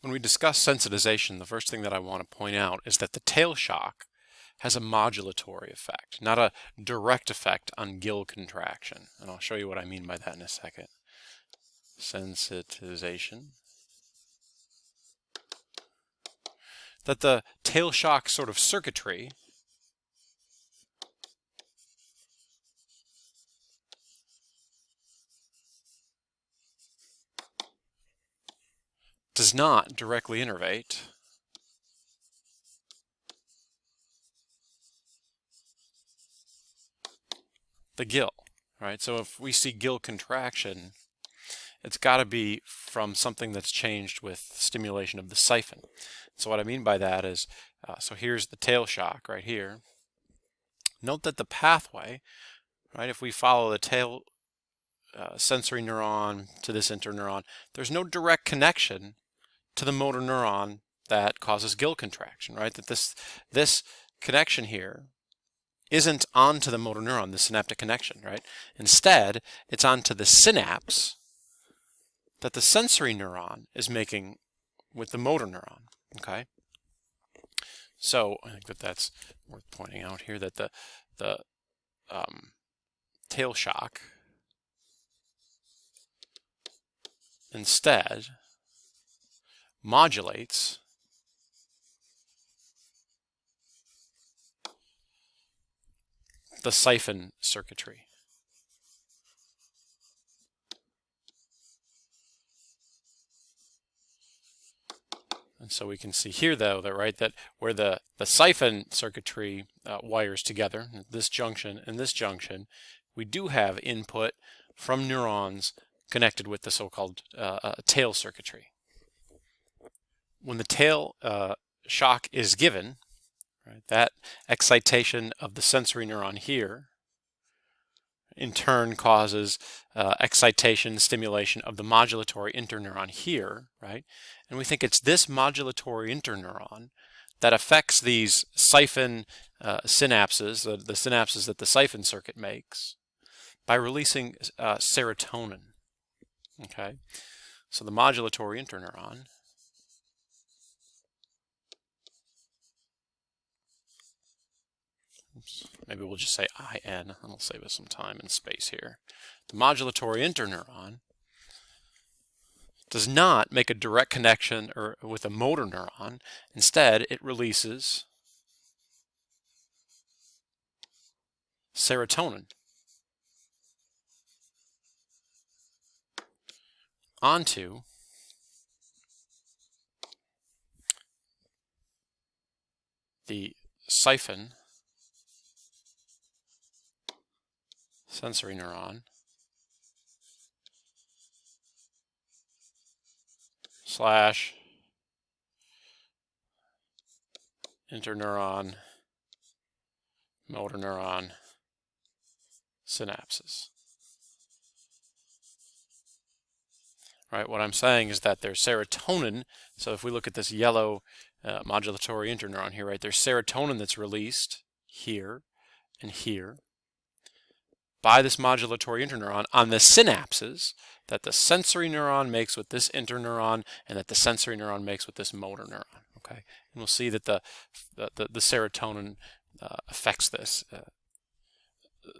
When we discuss sensitization, the first thing that I want to point out is that the tail shock has a modulatory effect, not a direct effect on gill contraction. And I'll show you what I mean by that in a second. Sensitization. That the tail shock sort of circuitry does not directly innervate the gill, right? So if we see gill contraction, it's got to be from something that's changed with stimulation of the siphon. So what I mean by that is, so here's the tail shock right here. Note that the pathway, right, if we follow the tail sensory neuron to this interneuron, there's no direct connection to the motor neuron that causes gill contraction, right? That this connection here isn't onto the motor neuron, the synaptic connection, right? Instead, it's onto the synapse that the sensory neuron is making with the motor neuron, okay? So I think that that's worth pointing out here, that the tail shock instead modulates the siphon circuitry. And so we can see here, though, that right, that where the siphon circuitry wires together, this junction and this junction, we do have input from neurons connected with the so-called tail circuitry. When the tail shock is given, right, that excitation of the sensory neuron here in turn causes excitation, stimulation of the modulatory interneuron here, right? And we think it's this modulatory interneuron that affects these siphon synapses, the synapses that the siphon circuit makes, by releasing serotonin, okay? So the modulatory interneuron maybe we'll just say IN, and we'll save us some time and space here. The modulatory interneuron does not make a direct connection with a motor neuron. Instead, it releases serotonin onto the siphon sensory neuron slash interneuron motor neuron synapses. Right, what I'm saying is that there's serotonin. So if we look at this yellow modulatory interneuron here, right, there's serotonin that's released here and here by this modulatory interneuron on the synapses that the sensory neuron makes with this interneuron and that the sensory neuron makes with this motor neuron. Okay, and we'll see that the serotonin affects this.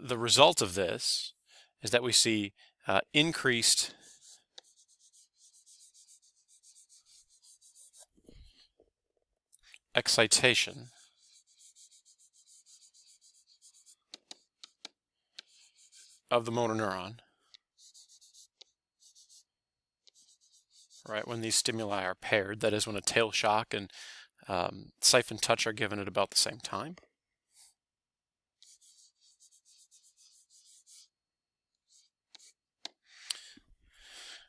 The result of this is that we see increased excitation of the motor neuron, right, when these stimuli are paired, that is when a tail shock and siphon touch are given at about the same time.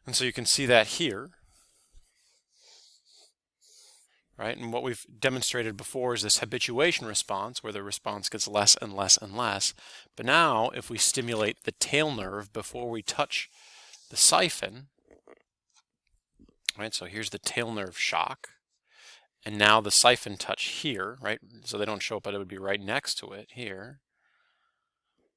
And so you can see that here, right? And what we've demonstrated before is this habituation response, where the response gets less and less and less. But now, if we stimulate the tail nerve before we touch the siphon, right? So here's the tail nerve shock, and now the siphon touch here, right? So they don't show up, but it would be right next to it here.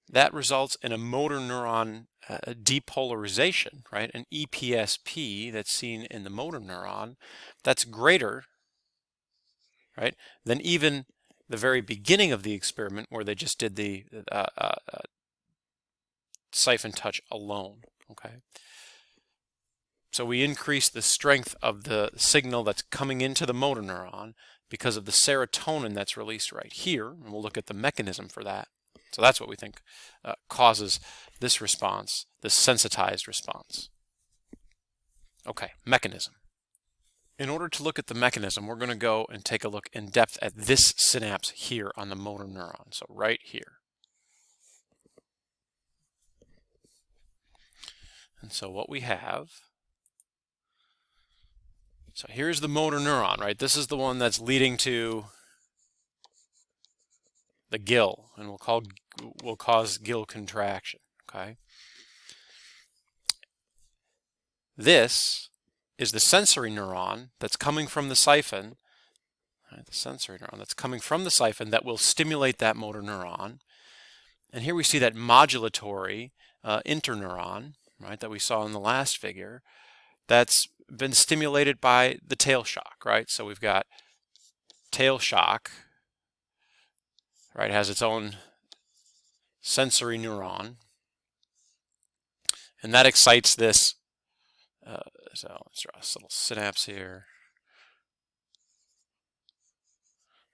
that results in a motor neuron depolarization, right? An EPSP that's seen in the motor neuron that's greater, right, than even the very beginning of the experiment where they just did the siphon touch alone, okay? So we increase the strength of the signal that's coming into the motor neuron because of the serotonin that's released right here, and we'll look at the mechanism for that. So that's what we think causes this response, this sensitized response. Okay, mechanism. In order to look at the mechanism, we're going to go and take a look in depth at this synapse here on the motor neuron, so right here. And so what we have, so here's the motor neuron, right? This is the one that's leading to the gill, and will cause gill contraction, okay? This is the sensory neuron that's coming from the siphon, right? The sensory neuron that's coming from the siphon that will stimulate that motor neuron. And here we see that modulatory interneuron, right, that we saw in the last figure, that's been stimulated by the tail shock, right? So we've got tail shock, right, has its own sensory neuron, and that excites this. So let's draw this little synapse here.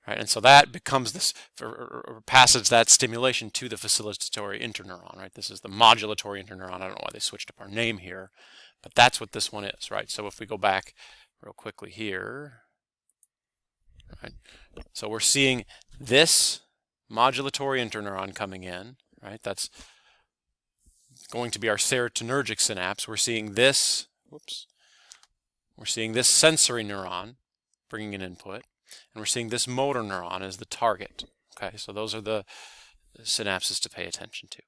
Right, and so that becomes this, or passes that stimulation to the facilitatory interneuron, right? This is the modulatory interneuron. I don't know why they switched up our name here, but that's what this one is, right? So if we go back real quickly here, right? So we're seeing this modulatory interneuron coming in, right? That's going to be our serotonergic synapse. We're seeing this, we're seeing this sensory neuron bringing an input, and we're seeing this motor neuron as the target. Okay, so those are the synapses to pay attention to.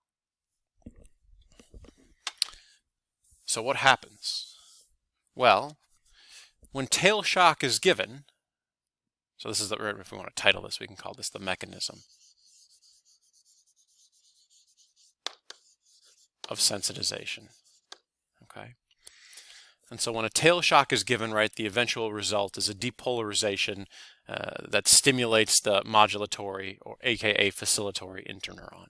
So what happens? Well, when tail shock is given, so this is if we want to title this, we can call this the mechanism of sensitization. Okay. And so when a tail shock is given, right, the eventual result is a depolarization that stimulates the modulatory, or aka facilitatory interneuron.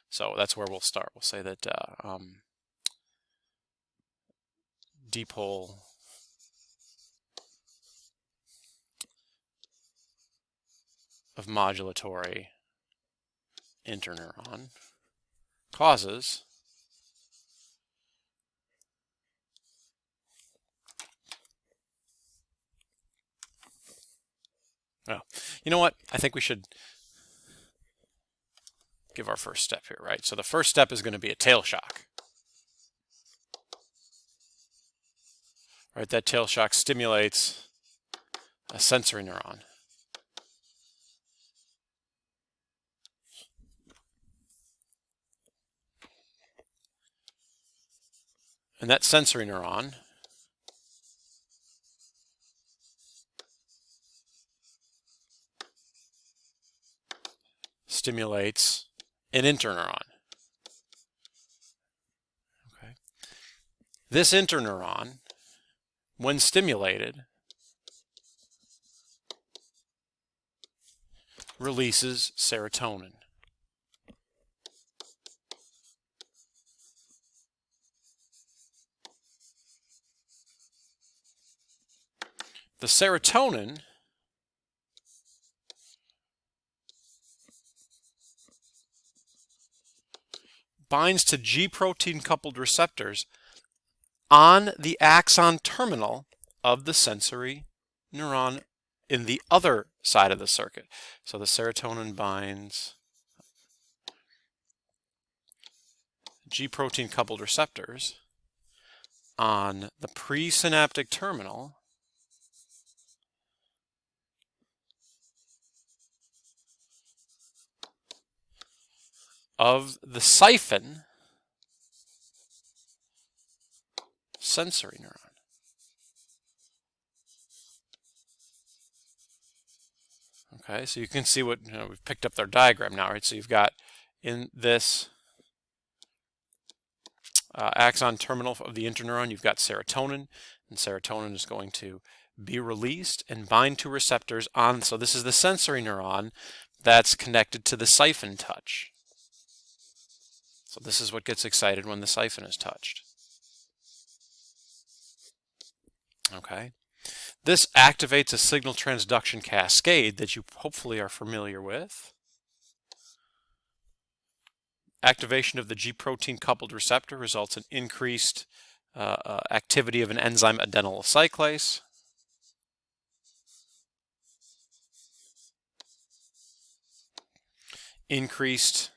So that's where we'll start. We'll say that dipole of modulatory interneuron causes you know what? I think we should give our first step here, right? So the first step is going to be a tail shock. Right, that tail shock stimulates a sensory neuron. And that sensory neuron stimulates an interneuron. Okay. This interneuron, when stimulated, releases serotonin. The serotonin binds to G protein coupled receptors on the axon terminal of the sensory neuron in the other side of the circuit. So the serotonin binds G protein coupled receptors on the presynaptic terminal of the siphon sensory neuron. Okay, so you can see what, we've picked up their diagram now, right? So you've got in this axon terminal of the interneuron, you've got serotonin, and serotonin is going to be released and bind to receptors on, so this is the sensory neuron that's connected to the siphon touch. So this is what gets excited when the siphon is touched. Okay. This activates a signal transduction cascade that you hopefully are familiar with. Activation of the G protein coupled receptor results in increased activity of an enzyme adenylyl cyclase. Increased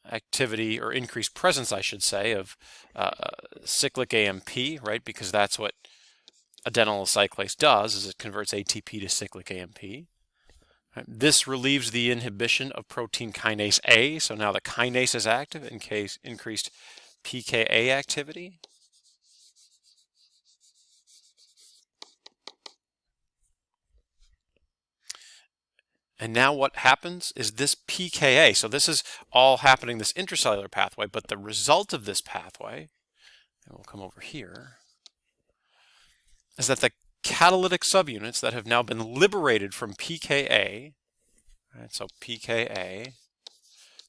activity, or increased presence, I should say, of cyclic AMP, right? Because that's what adenylyl cyclase does, is it converts ATP to cyclic AMP. Right? This relieves the inhibition of protein kinase A, so now the kinase is active in case increased PKA activity. And now what happens is this PKA, so this is all happening, this intracellular pathway, but the result of this pathway, and we'll come over here, is that the catalytic subunits that have now been liberated from PKA, right, so PKA,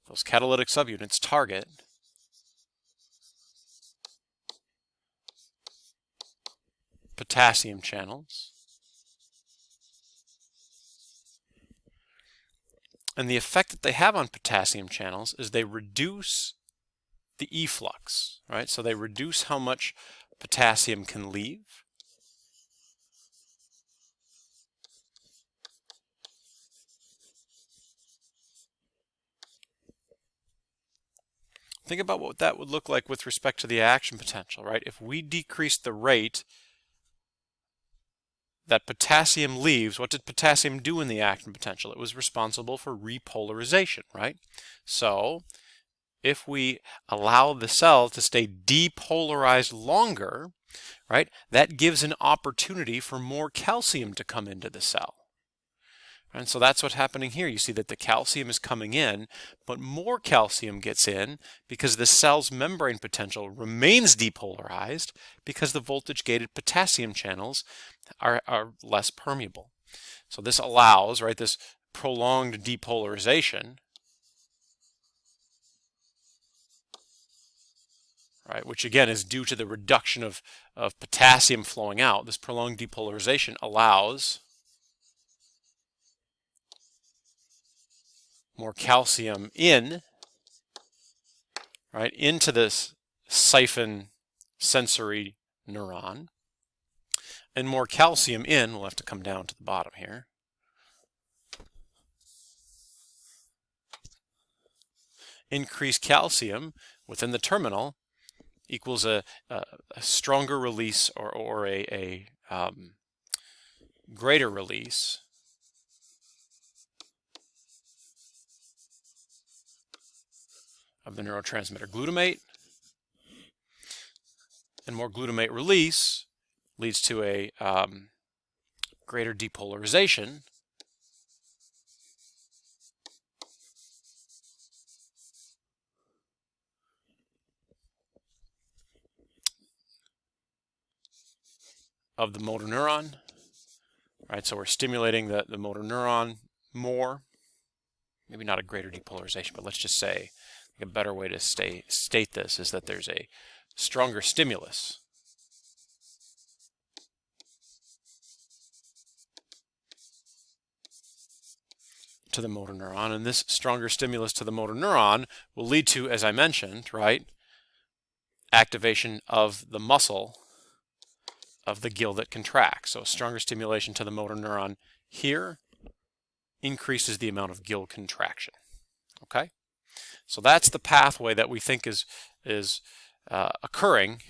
those catalytic subunits target potassium channels. And the effect that they have on potassium channels is they reduce the efflux, right? So they reduce how much potassium can leave. Think about what that would look like with respect to the action potential, right? If we decrease the rate that potassium leaves, what did potassium do in the action potential? It was responsible for repolarization, right? So if we allow the cell to stay depolarized longer, right, that gives an opportunity for more calcium to come into the cell. And so that's what's happening here. You see that the calcium is coming in, but more calcium gets in because the cell's membrane potential remains depolarized because the voltage-gated potassium channels are less permeable. So this allows, right, this prolonged depolarization, right, which again is due to the reduction of potassium flowing out. This prolonged depolarization allows more calcium in, right, into this siphon sensory neuron, and more calcium in, we'll have to come down to the bottom here, increased calcium within the terminal equals a stronger release or a greater release of the neurotransmitter glutamate, and more glutamate release leads to a greater depolarization of the motor neuron, right? So we're stimulating the motor neuron more, maybe not a greater depolarization, but let's just say a better way to state this is that there's a stronger stimulus to the motor neuron, and this stronger stimulus to the motor neuron will lead to, as I mentioned, right, activation of the muscle of the gill that contracts. So stronger stimulation to the motor neuron here increases the amount of gill contraction. Okay, so that's the pathway that we think is occurring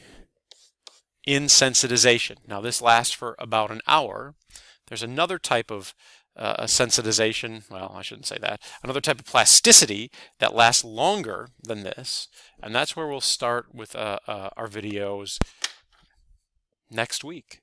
in sensitization. Now this lasts for about an hour. There's another type of sensitization, well, I shouldn't say that, another type of plasticity that lasts longer than this, and that's where we'll start with our videos next week.